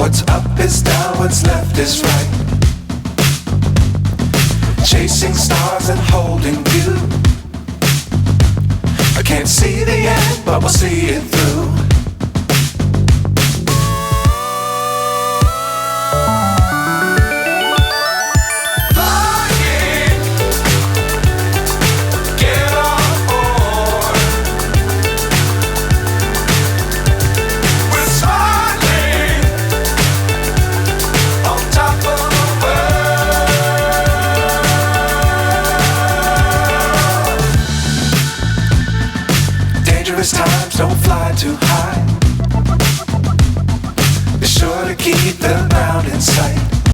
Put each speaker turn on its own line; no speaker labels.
What's up is down, what's left is right. Chasing stars and holding you. I can't see the end, but we'll see it through. Times don't fly too high. Be sure to keep the ground in sight.